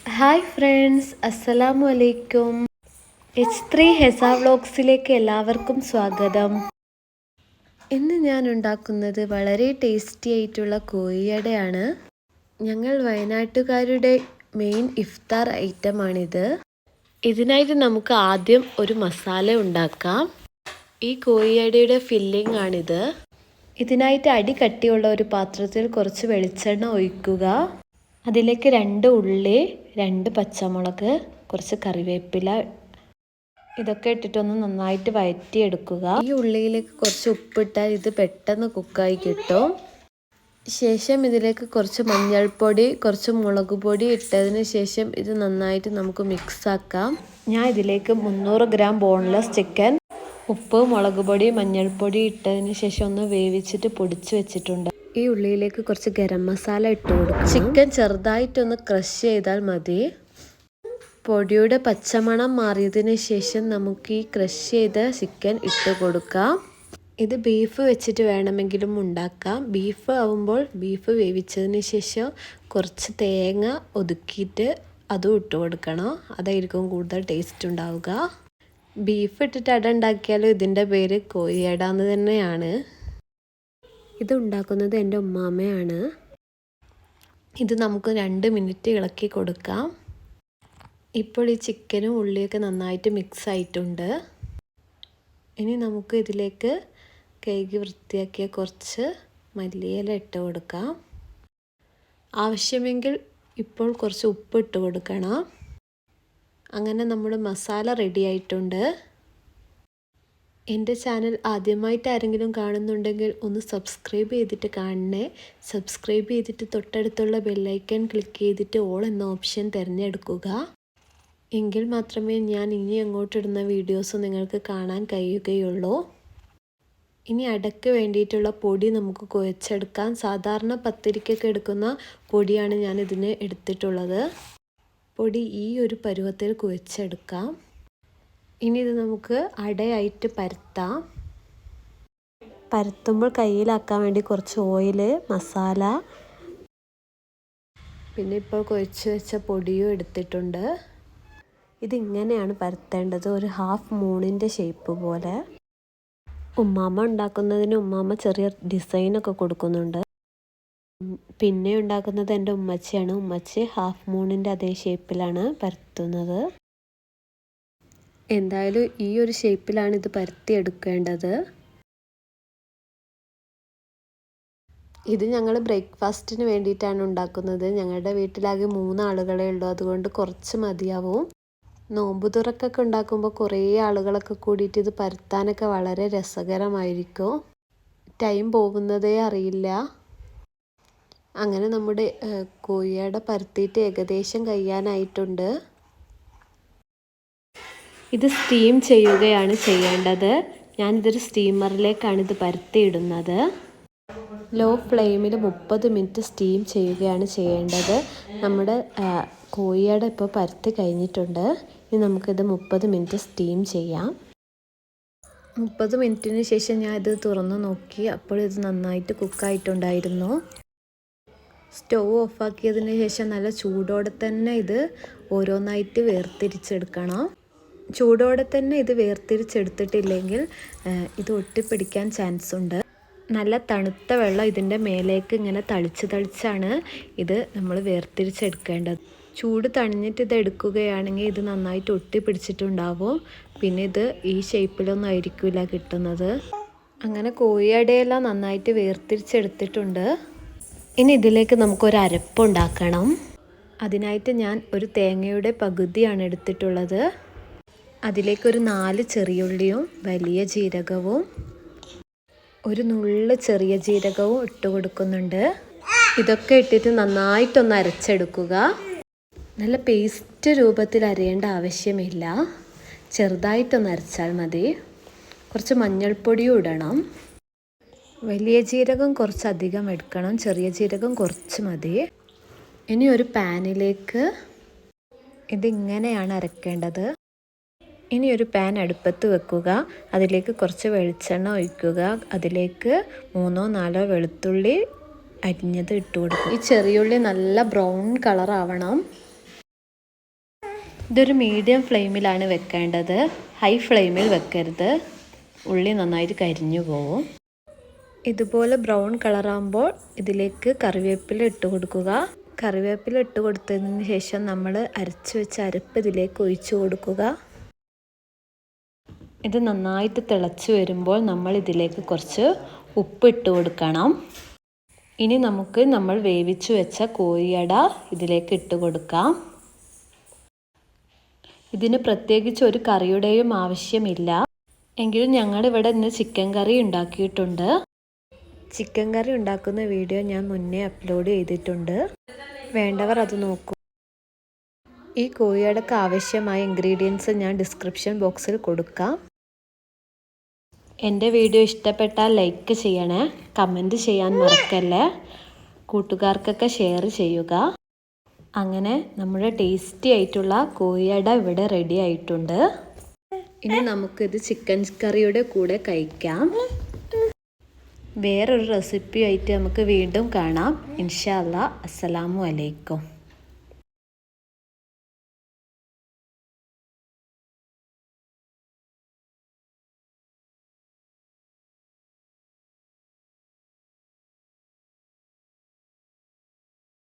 Hi friends, അസ്സലാമു അലൈക്കും. H3 Hesa വ്ളോഗ്സിലേക്ക് എല്ലാവർക്കും സ്വാഗതം. ഇന്ന് ഞാൻ ഉണ്ടാക്കുന്നത് വളരെ ടേസ്റ്റി ആയിട്ടുള്ള കോഴിയടയാണ്. ഞങ്ങൾ വയനാട്ടുകാരുടെ മെയിൻ ഇഫ്താർ ഐറ്റമാണിത്. ഇതിനായിട്ട് നമുക്ക് ആദ്യം ഒരു മസാല ഉണ്ടാക്കാം. ഈ കോഴിയടയുടെ ഫില്ലിംഗ് ആണിത്. ഇതിനായിട്ട് അടി കട്ടിയുള്ള ഒരു പാത്രത്തിൽ കുറച്ച് വെളിച്ചെണ്ണ ഒഴിക്കുക. അതിലേക്ക് 2 ഉള്ളി, 2 പച്ചമുളക്, കുറച്ച് കറിവേപ്പില ഇതൊക്കെ ഇട്ടിട്ടൊന്ന് നന്നായിട്ട് വഴറ്റിയെടുക്കുക. ഈ ഉള്ളിയിലേക്ക് കുറച്ച് ഉപ്പിട്ടാൽ ഇത് പെട്ടെന്ന് കുക്കായി കിട്ടും. ശേഷം ഇതിലേക്ക് കുറച്ച് മഞ്ഞൾപ്പൊടി, കുറച്ച് മുളക് പൊടി ഇട്ടതിന് ശേഷം ഇത് നന്നായിട്ട് നമുക്ക് മിക്സ് ആക്കാം. ഞാൻ ഇതിലേക്ക് 300 ഗ്രാം ബോൺലെസ് ചിക്കൻ ഉപ്പ്, മുളക് പൊടി, മഞ്ഞൾപ്പൊടി ഇട്ടതിന് ശേഷം ഒന്ന് വേവിച്ചിട്ട് പൊടിച്ച് വെച്ചിട്ടുണ്ട്. ഈ ഉള്ളിയിലേക്ക് കുറച്ച് ഗരം മസാല ഇട്ട് കൊടുക്കും. ചിക്കൻ ചെറുതായിട്ടൊന്ന് ക്രഷ് ചെയ്താൽ മതി. പൊടിയുടെ പച്ചമണം മാറിയതിന് ശേഷം നമുക്ക് ഈ ക്രഷ് ചെയ്ത ചിക്കൻ ഇട്ട് കൊടുക്കാം. ഇത് ബീഫ് വെച്ചിട്ട് വേണമെങ്കിലും ഉണ്ടാക്കാം. ബീഫ് ആവുമ്പോൾ ബീഫ് വേവിച്ചതിന് ശേഷം കുറച്ച് തേങ്ങ ഒതുക്കിയിട്ട് അതും ഇട്ട് കൊടുക്കണം. അതായിരിക്കും കൂടുതൽ ടേസ്റ്റ് ഉണ്ടാവുക. ബീഫ് ഇട്ടിട്ട് അട ഉണ്ടാക്കിയാലും ഇതിൻ്റെ പേര് കോഴിയട എന്ന് തന്നെയാണ്. ഇത് ഉണ്ടാക്കുന്നത് എൻ്റെ ഉമ്മാമ്മയാണ്. ഇത് നമുക്ക് 2 മിനിറ്റ് ഇളക്കി കൊടുക്കാം. ഇപ്പോൾ ഈ ചിക്കനും ഉള്ളിയൊക്കെ നന്നായിട്ട് മിക്സ് ആയിട്ടുണ്ട്. ഇനി നമുക്ക് ഇതിലേക്ക് കഴുകി വൃത്തിയാക്കിയ കുറച്ച് മല്ലിയില ഇട്ട് കൊടുക്കാം. ആവശ്യമെങ്കിൽ ഇപ്പോൾ കുറച്ച് ഉപ്പ് ഇട്ട് കൊടുക്കണം. അങ്ങനെ നമ്മുടെ മസാല റെഡി ആയിട്ടുണ്ട്. എൻ്റെ ചാനൽ ആദ്യമായിട്ട് ആരെങ്കിലും കാണുന്നുണ്ടെങ്കിൽ ഒന്ന് സബ്സ്ക്രൈബ് ചെയ്തിട്ട് കാണണേ. സബ്സ്ക്രൈബ് ചെയ്തിട്ട് തൊട്ടടുത്തുള്ള ബെല്ലൈക്കൺ ക്ലിക്ക് ചെയ്തിട്ട് ഓൾ എന്ന ഓപ്ഷൻ തിരഞ്ഞെടുക്കുക. എങ്കിൽ മാത്രമേ ഞാൻ ഇനി അങ്ങോട്ടിടുന്ന വീഡിയോസ് നിങ്ങൾക്ക് കാണാൻ കഴിയുകയുള്ളൂ. ഇനി അടയ്ക്ക് വേണ്ടിയിട്ടുള്ള പൊടി നമുക്ക് കുഴച്ചെടുക്കാം. സാധാരണ പത്തിരിക്കൊക്കെ എടുക്കുന്ന പൊടിയാണ് ഞാൻ ഇതിന് എടുത്തിട്ടുള്ളത്. പൊടി ഈ ഒരു പരുവത്തിൽ കുഴച്ചെടുക്കാം. ഇനി ഇത് നമുക്ക് അടയായിട്ട് പരത്താം. പരത്തുമ്പോൾ കയ്യിലാക്കാൻ വേണ്ടി കുറച്ച് ഓയിൽ, മസാല, പിന്നെ ഇപ്പോൾ കുഴച്ച് വെച്ച പൊടിയും എടുത്തിട്ടുണ്ട്. ഇതിങ്ങനെയാണ് പരത്തേണ്ടത്, ഒരു ഹാഫ് മൂണിൻ്റെ ഷേപ്പ് പോലെ. ഉമ്മാമ്മ ഉണ്ടാക്കുന്നതിന് ഉമ്മാമ്മ ചെറിയ ഡിസൈനൊക്കെ കൊടുക്കുന്നുണ്ട്. പിന്നെ ഉണ്ടാക്കുന്നത് എൻ്റെ ഉമ്മച്ചിയാണ്. ഉമ്മച്ചി ഹാഫ് മൂണിൻ്റെ അതേ ഷേപ്പിലാണ് പരത്തുന്നത്. എന്തായാലും ഈ ഒരു ഷേപ്പിലാണ് ഇത് പരത്തിയെടുക്കേണ്ടത്. ഇത് ഞങ്ങൾ ബ്രേക്ക്ഫാസ്റ്റിന് വേണ്ടിയിട്ടാണ് ഉണ്ടാക്കുന്നത്. ഞങ്ങളുടെ വീട്ടിലാകെ 3 ആളുകളേ ഉള്ളൂ, അതുകൊണ്ട് കുറച്ച് മതിയാവും. നോമ്പ് തുറക്കൊക്കെ ഉണ്ടാക്കുമ്പോൾ കുറേ ആളുകളൊക്കെ കൂടിയിട്ട് ഇത് പരത്താനൊക്കെ വളരെ രസകരമായിരിക്കും. ടൈം പോകുന്നതേ അറിയില്ല. അങ്ങനെ നമ്മുടെ കോഴിയട പരത്തിയിട്ട് ഏകദേശം കഴിയാനായിട്ടുണ്ട്. ഇത് സ്റ്റീം ചെയ്യുകയാണ് ചെയ്യേണ്ടത്. ഞാനിതൊരു സ്റ്റീമറിലേക്കാണ് ഇത് പരത്തിയിടുന്നത്. ലോ ഫ്ലെയിമിൽ 30 മിനിറ്റ് സ്റ്റീം ചെയ്യുകയാണ് ചെയ്യേണ്ടത്. നമ്മുടെ കോഴിയട ഇപ്പോൾ പരത്തി കഴിഞ്ഞിട്ടുണ്ട്. ഇനി നമുക്കിത് 30 മിനിറ്റ് സ്റ്റീം ചെയ്യാം. 30 മിനിറ്റിന് ശേഷം ഞാൻ ഇത് തുറന്ന് നോക്കി. അപ്പോൾ ഇത് നന്നായിട്ട് കുക്കായിട്ടുണ്ടായിരുന്നു. സ്റ്റൗ ഓഫാക്കിയതിന് ശേഷം നല്ല ചൂടോടെ തന്നെ ഇത് ഓരോന്നായിട്ട് വേർതിരിച്ചെടുക്കണം. ചൂടോടെ തന്നെ ഇത് വേർതിരിച്ചെടുത്തിട്ടില്ലെങ്കിൽ ഇത് ഒട്ടിപ്പിടിക്കാൻ ചാൻസ് ഉണ്ട്. നല്ല തണുത്ത വെള്ളം ഇതിൻ്റെ മേലേക്ക് ഇങ്ങനെ തളിച്ചാണ് ഇത് നമ്മൾ വേർതിരിച്ചെടുക്കേണ്ടത്. ചൂട് തണിഞ്ഞിട്ട് ഇത് എടുക്കുകയാണെങ്കിൽ ഇത് നന്നായിട്ട് ഒട്ടിപ്പിടിച്ചിട്ടുണ്ടാവും. പിന്നെ ഇത് ഈ ഷേപ്പിലൊന്നും ആയിരിക്കില്ല കിട്ടുന്നത്. അങ്ങനെ കോഴിയടയെല്ലാം നന്നായിട്ട് വേർതിരിച്ചെടുത്തിട്ടുണ്ട്. ഇനി ഇതിലേക്ക് നമുക്കൊരു അരപ്പുണ്ടാക്കണം. അതിനായിട്ട് ഞാൻ ഒരു തേങ്ങയുടെ പകുതിയാണ് എടുത്തിട്ടുള്ളത്. അതിലേക്കൊരു 4 ചെറിയുള്ളിയും വലിയ ജീരകവും ഒരു നുള്ള് ചെറിയ ജീരകവും ഇട്ട് കൊടുക്കുന്നുണ്ട്. ഇതൊക്കെ ഇട്ടിട്ട് നന്നായിട്ടൊന്ന് അരച്ചെടുക്കുക. നല്ല പേസ്റ്റ് രൂപത്തിൽ അരയേണ്ട ആവശ്യമില്ല, ചെറുതായിട്ടൊന്ന് അരച്ചാൽ മതി. കുറച്ച് മഞ്ഞൾപ്പൊടിയും ഇടണം. വലിയ ജീരകം കുറച്ചധികം എടുക്കണം, ചെറിയ ജീരകം കുറച്ച് മതി. ഇനി ഒരു പാനിലേക്ക് ഇതിങ്ങനെയാണ് അരക്കേണ്ടത്. ഇനി ഒരു പാൻ അടുപ്പത്ത് വെക്കുക. അതിലേക്ക് കുറച്ച് വെളിച്ചെണ്ണ ഒഴിക്കുക. അതിലേക്ക് 3-4 വെളുത്തുള്ളി അരിഞ്ഞത് ഇട്ട് കൊടുക്കുക. ഈ ചെറിയുള്ളി നല്ല ബ്രൗൺ കളർ ആവണം. ഇതൊരു മീഡിയം ഫ്ലെയിമിലാണ് വെക്കേണ്ടത്, ഹൈ ഫ്ലെയിമിൽ വെക്കരുത്, ഉള്ളി നന്നായിട്ട് കരിഞ്ഞു പോവും. ഇതുപോലെ ബ്രൗൺ കളറാകുമ്പോൾ ഇതിലേക്ക് കറിവേപ്പില ഇട്ട് കൊടുക്കുക. കറിവേപ്പില ഇട്ട് കൊടുത്തതിന് ശേഷം നമ്മൾ അരച്ച് വെച്ച അരപ്പ് ഇതിലേക്ക് ഒഴിച്ചു കൊടുക്കുക. ഇത് നന്നായിട്ട് തിളച്ച് വരുമ്പോൾ നമ്മൾ ഇതിലേക്ക് കുറച്ച് ഉപ്പ് ഇട്ട് കൊടുക്കണം. ഇനി നമുക്ക് നമ്മൾ വേവിച്ചു വെച്ച കോഴിയട ഇതിലേക്ക് ഇട്ട് കൊടുക്കാം. ഇതിന് പ്രത്യേകിച്ച് ഒരു കറിയുടെയും ആവശ്യമില്ല. എങ്കിലും ഞങ്ങളിവിടെ ഇന്ന് ചിക്കൻ കറി ഉണ്ടാക്കിയിട്ടുണ്ട്. ചിക്കൻ കറി ഉണ്ടാക്കുന്ന വീഡിയോ ഞാൻ മുന്നേ അപ്ലോഡ് ചെയ്തിട്ടുണ്ട്, വേണ്ടവർ അത് നോക്കൂ. ഈ കോഴിയടക്ക് ആവശ്യമായ ഇൻഗ്രീഡിയൻസ് ഞാൻ ഡിസ്ക്രിപ്ഷൻ ബോക്സിൽ കൊടുക്കാം. എൻ്റെ വീഡിയോ ഇഷ്ടപ്പെട്ടാൽ ലൈക്ക് ചെയ്യണേ, കമൻറ്റ് ചെയ്യാൻ മറക്കല്ലേ, കൂട്ടുകാർക്കൊക്കെ ഷെയർ ചെയ്യുക. അങ്ങനെ നമ്മുടെ ടേസ്റ്റി ആയിട്ടുള്ള കോഴിയട ഇവിടെ റെഡി ആയിട്ടുണ്ട്. ഇനി നമുക്കിത് ചിക്കൻ കറിയുടെ കൂടെ കഴിക്കാം. വേറൊരു റെസിപ്പിയായിട്ട് നമുക്ക് വീണ്ടും കാണാം. ഇൻഷാ അല്ലാ. അസ്സലാമു അലൈക്കും.